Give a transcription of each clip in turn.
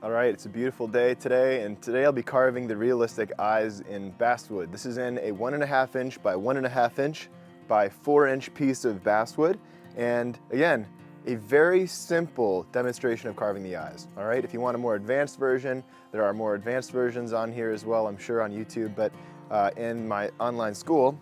All right, it's a beautiful day today, and today I'll be carving the realistic eyes in basswood. This is in a 1.5 inch by 1.5 inch by 4 inch piece of basswood, and again, a very simple demonstration of carving the eyes. All right, if you want a more advanced version, there are more advanced versions on here as well, I'm sure on YouTube, but in my online school,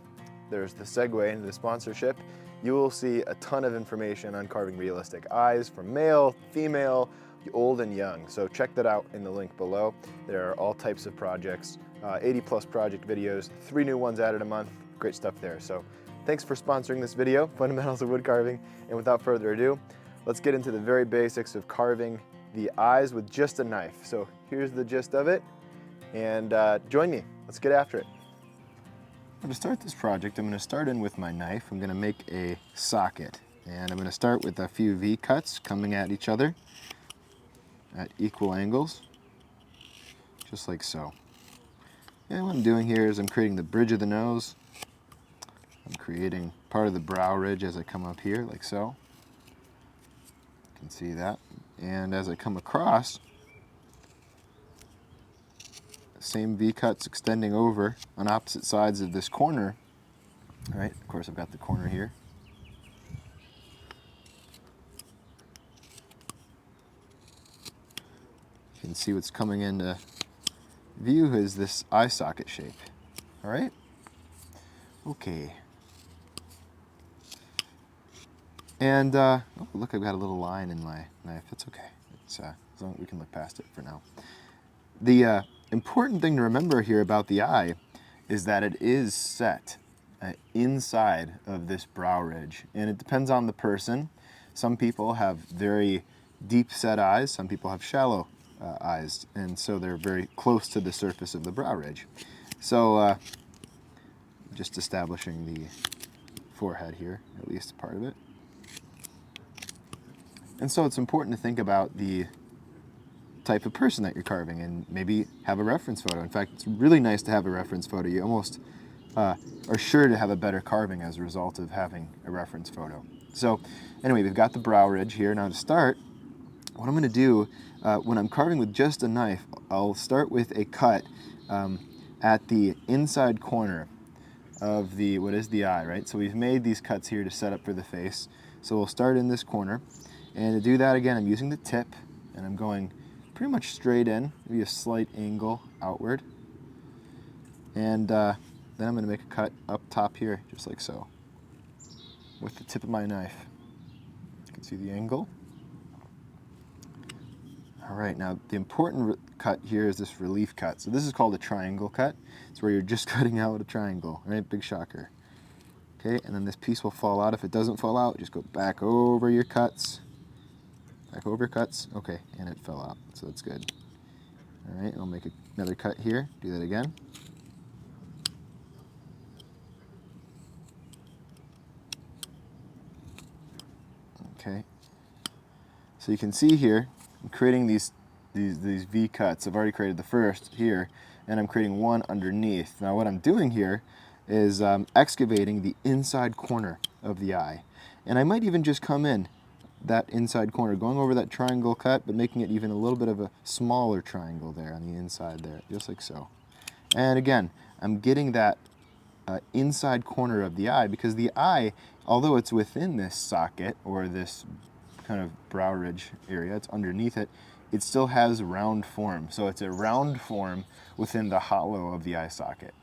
there's the segue into the sponsorship. You will see a ton of information on carving realistic eyes from male, female, old and young. So check that out in the link below. There are all types of projects, 80+ project videos, 3 new ones added a month, great stuff there. So thanks for sponsoring this video, Fundamentals of Wood Carving. And without further ado, let's get into the very basics of carving the eyes with just a knife. So here's the gist of it, and join me, let's get after it. To start this project, I'm going to start in with my knife. I'm going to make a socket, and I'm going to start with a few V cuts coming at each other at equal angles, just like so. And what I'm doing here is I'm creating the bridge of the nose. I'm creating part of the brow ridge as I come up here, like so. You can see that. And as I come across, same V cuts extending over on opposite sides of this corner. All right, of course I've got the corner here. You can see what's coming into view is this eye socket shape. All right? Okay. And, oh, look, I've got a little line in my knife. That's okay. It's, as long as we can look past it for now. The important thing to remember here about the eye is that it is set inside of this brow ridge. And it depends on the person. Some people have very deep set eyes. Some people have shallow eyes, and so they're very close to the surface of the brow ridge. So just establishing the forehead here, at least part of it. And so it's important to think about the type of person that you're carving and maybe have a reference photo. In fact, it's really nice to have a reference photo. You almost are sure to have a better carving as a result of having a reference photo. So anyway, we've got the brow ridge here. Now to start, what I'm going to do when I'm carving with just a knife, I'll start with a cut at the inside corner of the, what is the eye, right? So we've made these cuts here to set up for the face. So we'll start in this corner. And to do that, again, I'm using the tip, and I'm going pretty much straight in, maybe a slight angle outward. And then I'm going to make a cut up top here, just like so, with the tip of my knife. You can see the angle. All right, now the important cut here is this relief cut. So this is called a triangle cut. It's where you're just cutting out a triangle, right? Big shocker. Okay, and then this piece will fall out. If it doesn't fall out, just go back over your cuts. Back over your cuts. Okay, and it fell out, so that's good. All right, I'll make another cut here. Do that again. Okay, so you can see here, I'm creating these V cuts. I've already created the first here, and I'm creating one underneath. Now what I'm doing here is excavating the inside corner of the eye. And I might even just come in that inside corner, going over that triangle cut, but making it even a little bit of a smaller triangle there on the inside there, just like so. And again, I'm getting that inside corner of the eye, because the eye, although it's within this socket or this kind of brow ridge area, it's underneath it, it still has round form. So it's a round form within the hollow of the eye socket.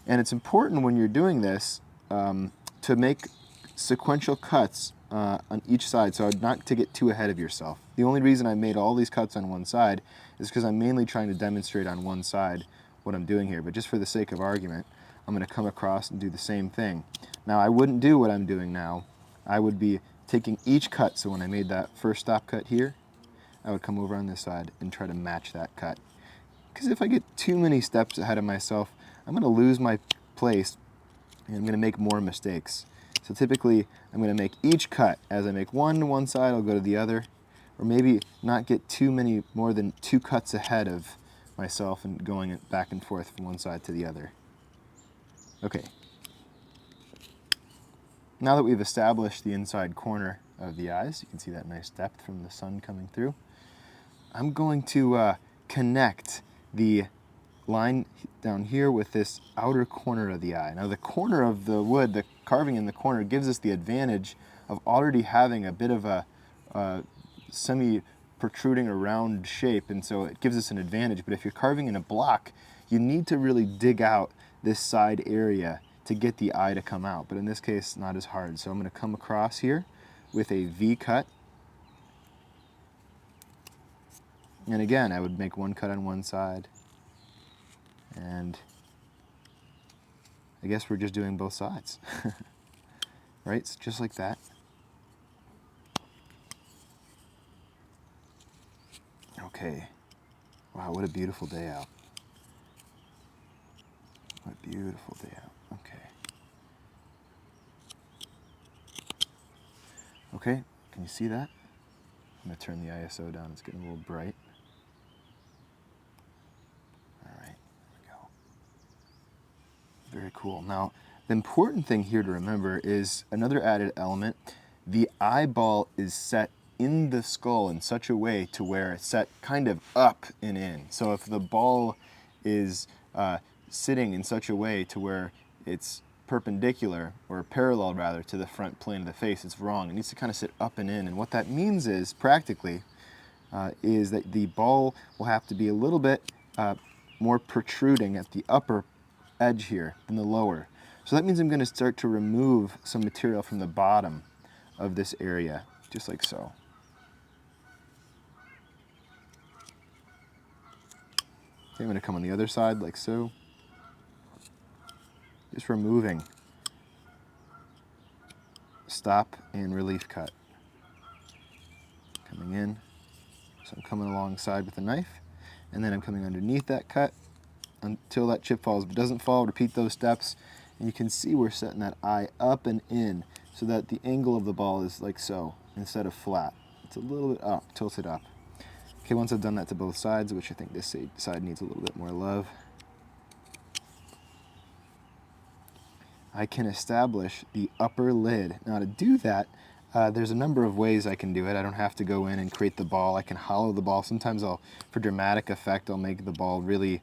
And it's important when you're doing this to make sequential cuts on each side, so not to get too ahead of yourself. The only reason I made all these cuts on one side is because I'm mainly trying to demonstrate on one side what I'm doing here. But just for the sake of argument, I'm going to come across and do the same thing. Now I wouldn't do what I'm doing now. I would be taking each cut, so when I made that first stop cut here, I would come over on this side and try to match that cut. Because if I get too many steps ahead of myself, I'm going to lose my place and I'm going to make more mistakes. So typically, I'm going to make each cut. As I make one to one side, I'll go to the other, or maybe not get too many, more than 2 cuts ahead of myself and going back and forth from one side to the other. Okay. Now that we've established the inside corner of the eyes, you can see that nice depth from the sun coming through, I'm going to connect the line down here with this outer corner of the eye. Now the corner of the wood, the carving in the corner, gives us the advantage of already having a bit of a semi-protruding or round shape, and so it gives us an advantage. But if you're carving in a block, you need to really dig out this side area to get the eye to come out. But in this case, not as hard. So I'm going to come across here with a V cut. And again, I would make one cut on one side. And I guess we're just doing both sides. Right? So just like that. Okay. Wow, what a beautiful day out. What a beautiful day out. Okay. Okay, can you see that? I'm going to turn the ISO down. It's getting a little bright. All right, there we go. Very cool. Now, the important thing here to remember is another added element. The eyeball is set in the skull in such a way to where it's set kind of up and in. So if the ball is sitting in such a way to where it's perpendicular, or parallel rather, to the front plane of the face, it's wrong. It needs to kind of sit up and in. And what that means is, practically, is that the ball will have to be a little bit more protruding at the upper edge here than the lower. So that means I'm going to start to remove some material from the bottom of this area, just like so. Okay, I'm going to come on the other side like so. Just removing stop and relief cut. Coming in, so I'm coming alongside with the knife, and then I'm coming underneath that cut until that chip falls. If it doesn't fall, repeat those steps, and you can see we're setting that eye up and in so that the angle of the ball is like so instead of flat. It's a little bit up, tilted up. Okay, once I've done that to both sides, which I think this side needs a little bit more love, I can establish the upper lid. Now to do that, there's a number of ways I can do it. I don't have to go in and create the ball. I can hollow the ball. Sometimes for dramatic effect, I'll make the ball really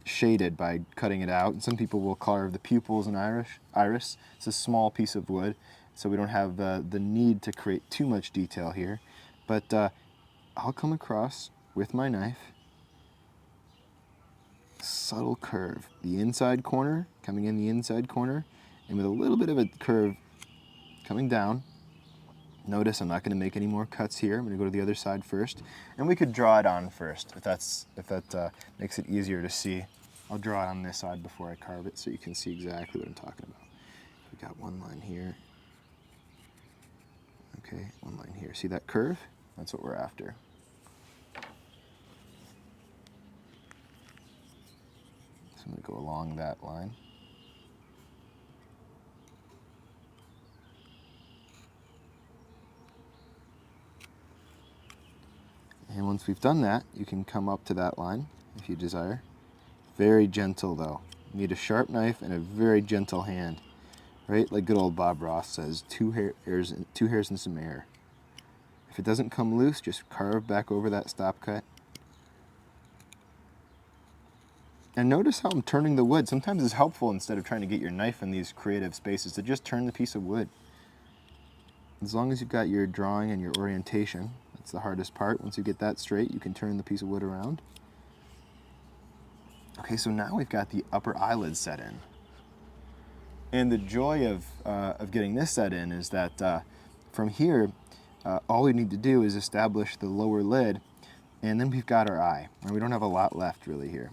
shaded by cutting it out. And some people will carve the pupils and iris. It's a small piece of wood, so we don't have the need to create too much detail here. But I'll come across with my knife, subtle curve, the inside corner, coming in the inside corner, and with a little bit of a curve coming down. Notice I'm not going to make any more cuts here. I'm going to go to the other side first, and we could draw it on first if that makes it easier to see. I'll draw it on this side before I carve it so you can see exactly what I'm talking about. We got one line here. Okay, one line here. See that curve? That's what we're after. I'm going to go along that line. And once we've done that, you can come up to that line if you desire. Very gentle though. You need a sharp knife and a very gentle hand. Right? Like good old Bob Ross says, two hairs and some air. If it doesn't come loose, just carve back over that stop cut. And notice how I'm turning the wood. Sometimes it's helpful, instead of trying to get your knife in these creative spaces, to just turn the piece of wood. As long as you've got your drawing and your orientation, that's the hardest part. Once you get that straight, you can turn the piece of wood around. Okay, so now we've got the upper eyelid set in. And the joy of getting this set in is that from here, all we need to do is establish the lower lid, and then we've got our eye. And we don't have a lot left really here.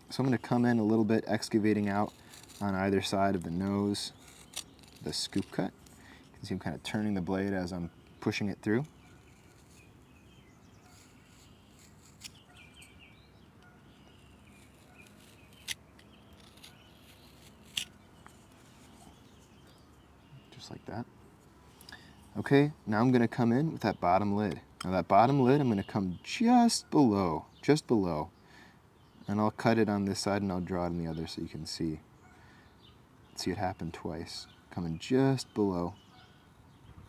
So I'm going to come in a little bit, excavating out on either side of the nose, the scoop cut. You can see I'm kind of turning the blade as I'm pushing it through. Just like that. Okay, now I'm going to come in with that bottom lid. Now that bottom lid, I'm going to come just below. And I'll cut it on this side and I'll draw it on the other so you can see. See it happen twice. Coming just below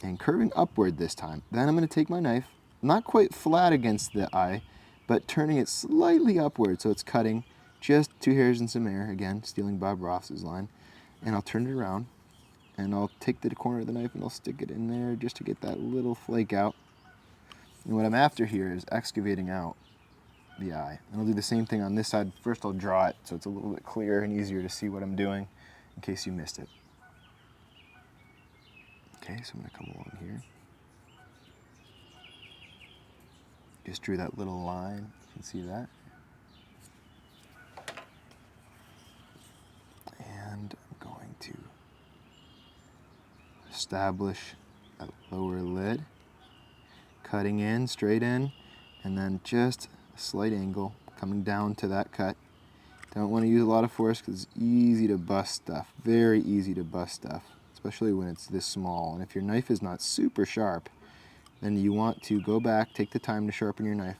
and curving upward this time. Then I'm going to take my knife, not quite flat against the eye, but turning it slightly upward so it's cutting just 2 hairs and some air, again, stealing Bob Ross's line. And I'll turn it around, and I'll take the corner of the knife and I'll stick it in there just to get that little flake out. And what I'm after here is excavating out the eye. And I'll do the same thing on this side. First I'll draw it so it's a little bit clearer and easier to see what I'm doing in case you missed it. Okay, so I'm going to come along here. Just drew that little line, you can see that. And I'm going to establish a lower lid, cutting in, straight in, and then just a slight angle coming down to that cut. Don't want to use a lot of force because it's easy to bust stuff, very easy to bust stuff, especially when it's this small. And if your knife is not super sharp, then you want to go back, take the time to sharpen your knife.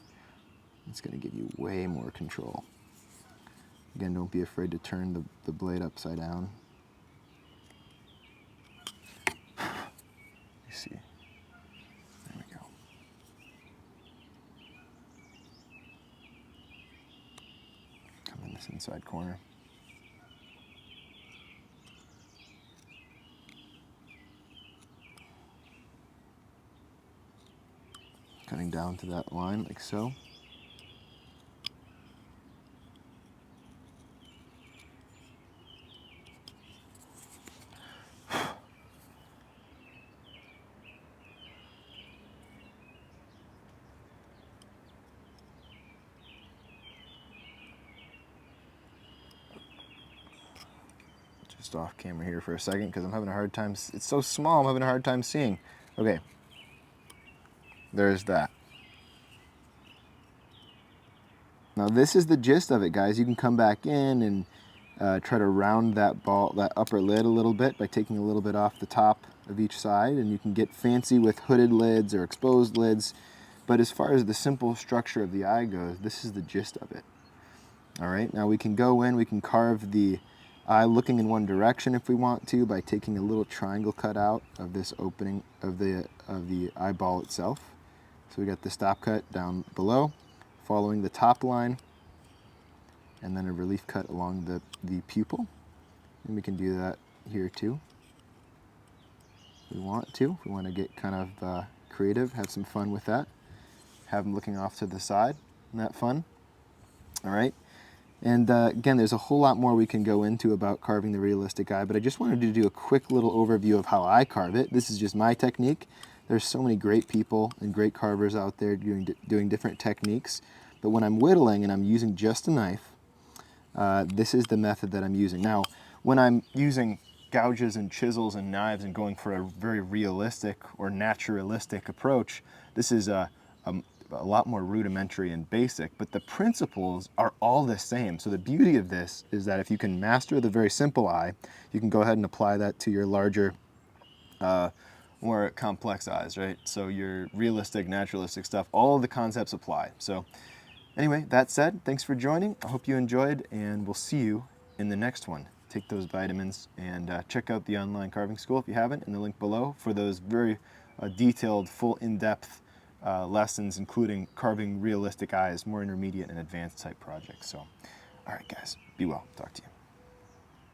It's going to give you way more control. Again, don't be afraid to turn the blade upside down. You see, there we go. Come in this inside corner. Cutting down to that line like so. Just off camera here for a second because I'm having a hard time. It's so small, I'm having a hard time seeing. Okay, there's that. Now this is the gist of it, guys. You can come back in and try to round that upper lid a little bit by taking a little bit off the top of each side, and you can get fancy with hooded lids or exposed lids. But as far as the simple structure of the eye goes, this is the gist of it. All right, now we can go in, we can carve the eye looking in one direction if we want to by taking a little triangle cut out of this opening of the eyeball itself. So we got the stop cut down below, following the top line, and then a relief cut along the pupil. And we can do that here too. If we want to. If we want to get kind of creative, have some fun with that. Have them looking off to the side. Isn't that fun? All right. And again, there's a whole lot more we can go into about carving the realistic eye, but I just wanted to do a quick little overview of how I carve it. This is just my technique. There's so many great people and great carvers out there doing different techniques. But when I'm whittling and I'm using just a knife, this is the method that I'm using. Now, when I'm using gouges and chisels and knives and going for a very realistic or naturalistic approach, this is a lot more rudimentary and basic, but the principles are all the same. So the beauty of this is that if you can master the very simple eye, you can go ahead and apply that to your larger, more complex eyes, right? So your realistic, naturalistic stuff, all of the concepts apply. So anyway, that said, thanks for joining. I hope you enjoyed, and we'll see you in the next one. Take those vitamins and check out the online carving school if you haven't, in the link below for those very detailed, full, in-depth lessons, including carving realistic eyes, more intermediate and advanced type projects. So, all right, guys, be well. Talk to you.